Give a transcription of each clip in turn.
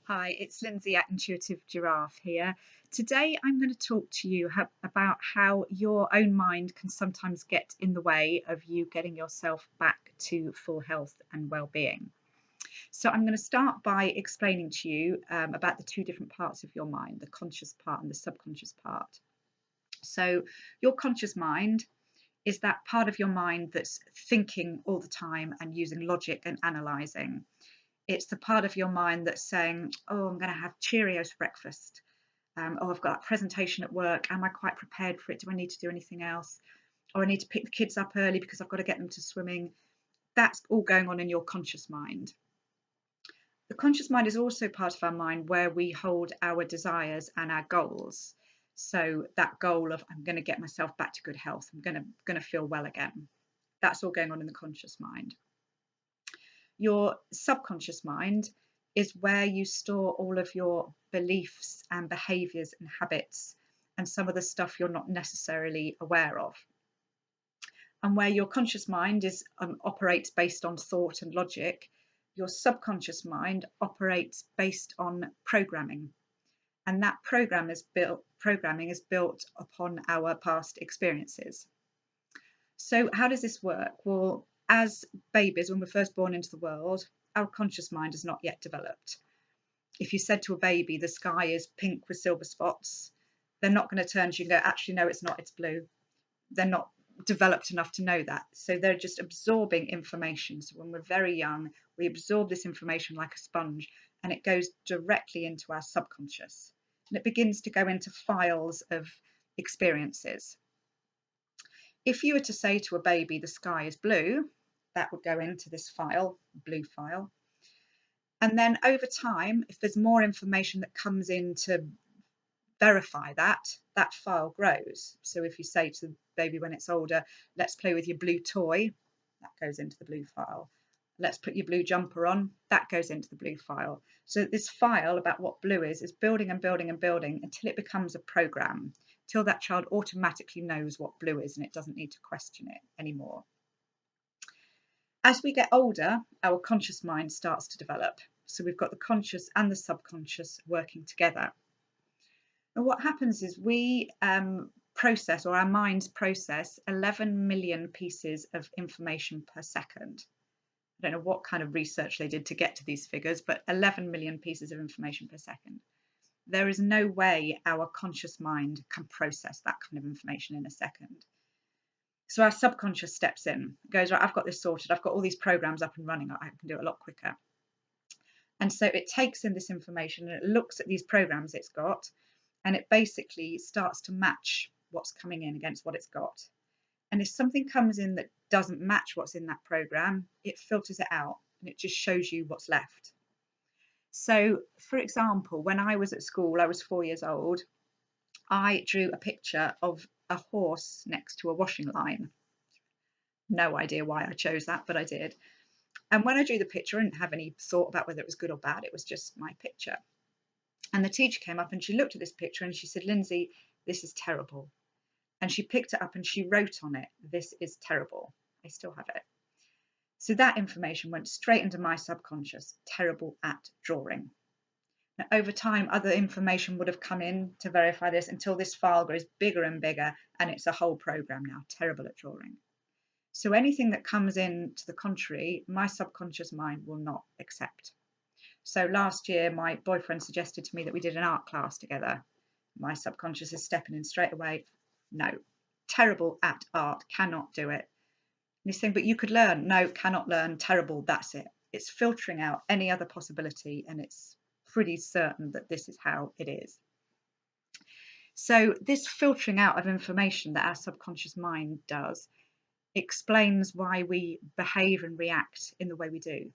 Hi, it's Lindsay at Intuitive Giraffe here. Today I'm going to talk to you about how your own mind can sometimes get in the way of you getting yourself back to full health and well-being. So I'm going to start by explaining to you about the two different parts of your mind, the conscious part and the subconscious part. So your conscious mind is that part of your mind that's thinking all the time and using logic and analysing. It's the part of your mind that's saying, oh, I'm going to have Cheerios for breakfast. Oh, I've got that presentation at work. Am I quite prepared for it? Do I need to do anything else? Or I need to pick the kids up early because I've got to get them to swimming. That's all going on in your conscious mind. The conscious mind is also part of our mind where we hold our desires and our goals. So that goal of I'm going to get myself back to good health. I'm going to feel well again. That's all going on in the conscious mind. Your subconscious mind is where you store all of your beliefs and behaviours and habits and some of the stuff you're not necessarily aware of. And where your conscious mind operates based on thought and logic, your subconscious mind operates based on programming. And that programming is built upon our past experiences. So how does this work? Well, as babies, when we're first born into the world, our conscious mind is not yet developed. If you said to a baby, the sky is pink with silver spots, they're not going to turn to you and go, actually, no, it's not, it's blue. They're not developed enough to know that. So they're just absorbing information. So when we're very young, we absorb this information like a sponge and it goes directly into our subconscious. And it begins to go into files of experiences. If you were to say to a baby, the sky is blue, that would go into this file, blue file. And then over time, if there's more information that comes in to verify that, that file grows. So if you say to the baby when it's older, let's play with your blue toy, that goes into the blue file. Let's put your blue jumper on, that goes into the blue file. So this file about what blue is building and building and building until it becomes a program, till that child automatically knows what blue is and it doesn't need to question it anymore. As we get older, our conscious mind starts to develop. So we've got the conscious and the subconscious working together. And what happens is we process, or our minds process, 11 million pieces of information per second. I don't know what kind of research they did to get to these figures, but 11 million pieces of information per second. There is no way our conscious mind can process that kind of information in a second. So our subconscious steps in, goes, right, I've got this sorted, I've got all these programs up and running, I can do it a lot quicker. And so it takes in this information and it looks at these programs it's got, and it basically starts to match what's coming in against what it's got. And if something comes in that doesn't match what's in that program, it filters it out and it just shows you what's left. So, for example, when I was at school, I was 4 years old, I drew a picture of a horse next to a washing line. No idea why I chose that, but I did. And when I drew the picture, I didn't have any thought about whether it was good or bad. It was just my picture. And the teacher came up and she looked at this picture and she said, Lindsay, this is terrible. And she picked it up and she wrote on it, this is terrible. I still have it. So that information went straight into my subconscious, terrible at drawing. Now, over time, other information would have come in to verify this until this file grows bigger and bigger, and it's a whole program now, terrible at drawing. So anything that comes in to the contrary, my subconscious mind will not accept. So last year, my boyfriend suggested to me that we did an art class together. My subconscious is stepping in straight away. No, terrible at art, cannot do it. And he's saying, but you could learn. No, cannot learn, terrible, that's it. It's filtering out any other possibility, and it's pretty certain that this is how it is. So this filtering out of information that our subconscious mind does explains why we behave and react in the way we do.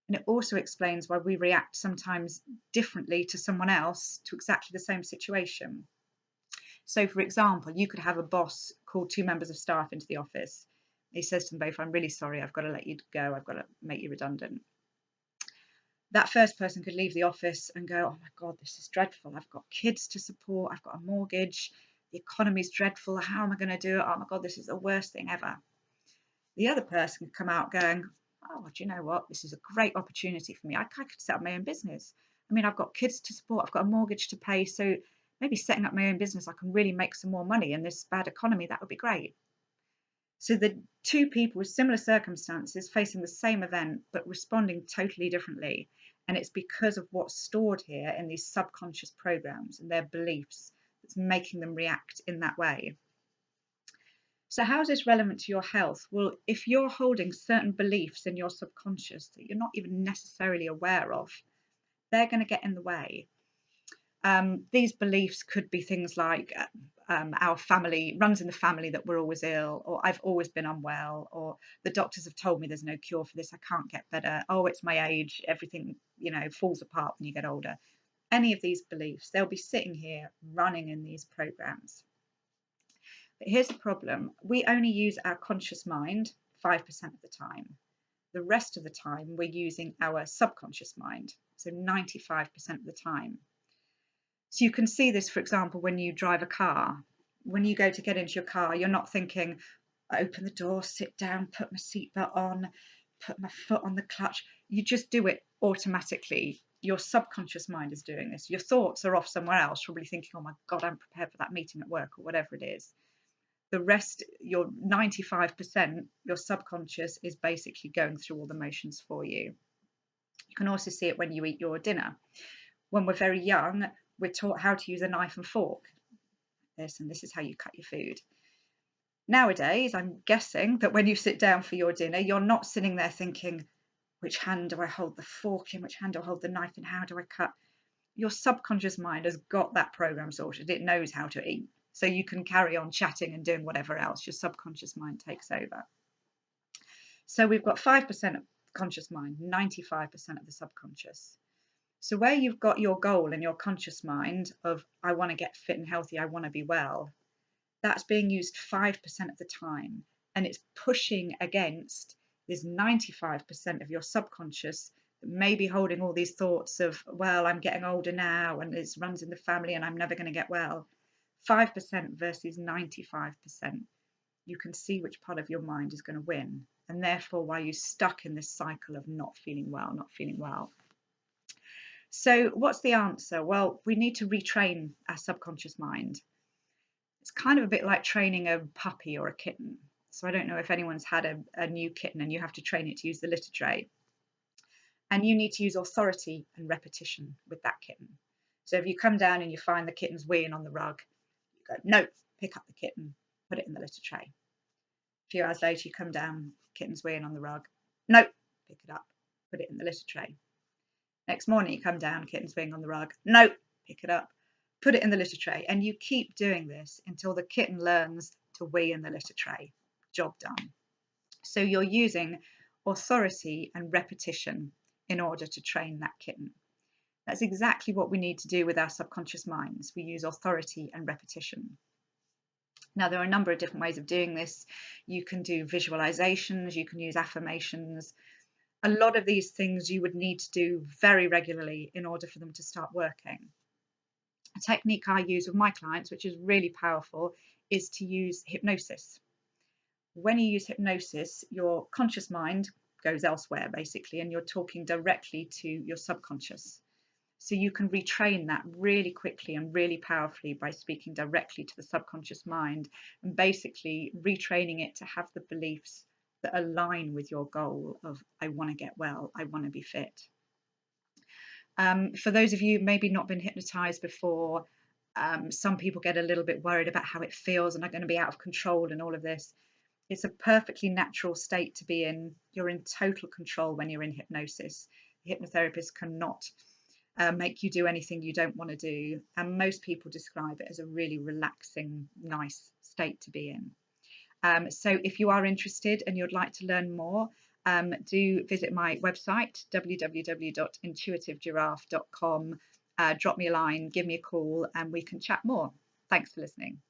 And it also explains why we react sometimes differently to someone else to exactly the same situation. So, for example, you could have a boss call 2 members of staff into the office. He says to them both, I'm really sorry, I've got to let you go, I've got to make you redundant. That first person could leave the office and go, oh my God, this is dreadful. I've got kids to support, I've got a mortgage, the economy's dreadful, how am I going to do it? Oh my God, this is the worst thing ever. The other person could come out going, oh, do you know what? This is a great opportunity for me. I could set up my own business. I mean, I've got kids to support, I've got a mortgage to pay, so maybe setting up my own business, I can really make some more money in this bad economy. That would be great. So the two people with similar circumstances facing the same event but responding totally differently. And it's because of what's stored here in these subconscious programs and their beliefs that's making them react in that way. So how is this relevant to your health? Well, if you're holding certain beliefs in your subconscious that you're not even necessarily aware of, they're going to get in the way. These beliefs could be things like our family runs in the family that we're always ill, or I've always been unwell, or the doctors have told me there's no cure for this, I can't get better, oh, it's my age, everything, falls apart when you get older. Any of these beliefs, they'll be sitting here running in these programs. But here's the problem. We only use our conscious mind 5% of the time. The rest of the time, we're using our subconscious mind, so 95% of the time. So you can see this, for example, when you drive a car. When you go to get into your car, you're not thinking, open the door, sit down, put my seatbelt on, put my foot on the clutch. You just do it automatically. Your subconscious mind is doing this. Your thoughts are off somewhere else, probably thinking, oh my God, I'm prepared for that meeting at work or whatever it is. The rest, your 95%, your subconscious is basically going through all the motions for you. You can also see it when you eat your dinner. When we're very young, we're taught how to use a knife and fork. This is how you cut your food. Nowadays, I'm guessing that when you sit down for your dinner, you're not sitting there thinking, which hand do I hold the fork in, which hand do I hold the knife in, how do I cut? Your subconscious mind has got that program sorted. It knows how to eat. So you can carry on chatting and doing whatever else. Your subconscious mind takes over. So we've got 5% of conscious mind, 95% of the subconscious. So where you've got your goal in your conscious mind of, I want to get fit and healthy, I want to be well, that's being used 5% of the time. And it's pushing against this 95% of your subconscious that may be holding all these thoughts of, well, I'm getting older now and it runs in the family and I'm never going to get well. 5% versus 95%. You can see which part of your mind is going to win. And therefore, why you're stuck in this cycle of not feeling well, not feeling well. So what's the answer? Well, we need to retrain our subconscious mind. It's kind of a bit like training a puppy or a kitten. So I don't know if anyone's had a new kitten and you have to train it to use the litter tray. And you need to use authority and repetition with that kitten. So if you come down and you find the kitten's weeing on the rug, you go, no, pick up the kitten, put it in the litter tray. A few hours later, you come down, kitten's weeing on the rug, no, pick it up, put it in the litter tray. Next morning, you come down, kitten's weeing on the rug. No, pick it up, put it in the litter tray. And you keep doing this until the kitten learns to wee in the litter tray. Job done. So you're using authority and repetition in order to train that kitten. That's exactly what we need to do with our subconscious minds. We use authority and repetition. Now, there are a number of different ways of doing this. You can do visualizations, you can use affirmations. A lot of these things you would need to do very regularly in order for them to start working. A technique I use with my clients, which is really powerful, is to use hypnosis. When you use hypnosis, your conscious mind goes elsewhere, basically, and you're talking directly to your subconscious. So you can retrain that really quickly and really powerfully by speaking directly to the subconscious mind and basically retraining it to have the beliefs that align with your goal of, I want to get well, I want to be fit. For those of you maybe not been hypnotized before, some people get a little bit worried about how it feels and are going to be out of control and all of this. It's a perfectly natural state to be in. You're in total control when you're in hypnosis. The hypnotherapist cannot make you do anything you don't want to do. And most people describe it as a really relaxing, nice state to be in. So if you are interested and you'd like to learn more, do visit my website, www.intuitivegiraffe.com. Drop me a line, give me a call, and we can chat more. Thanks for listening.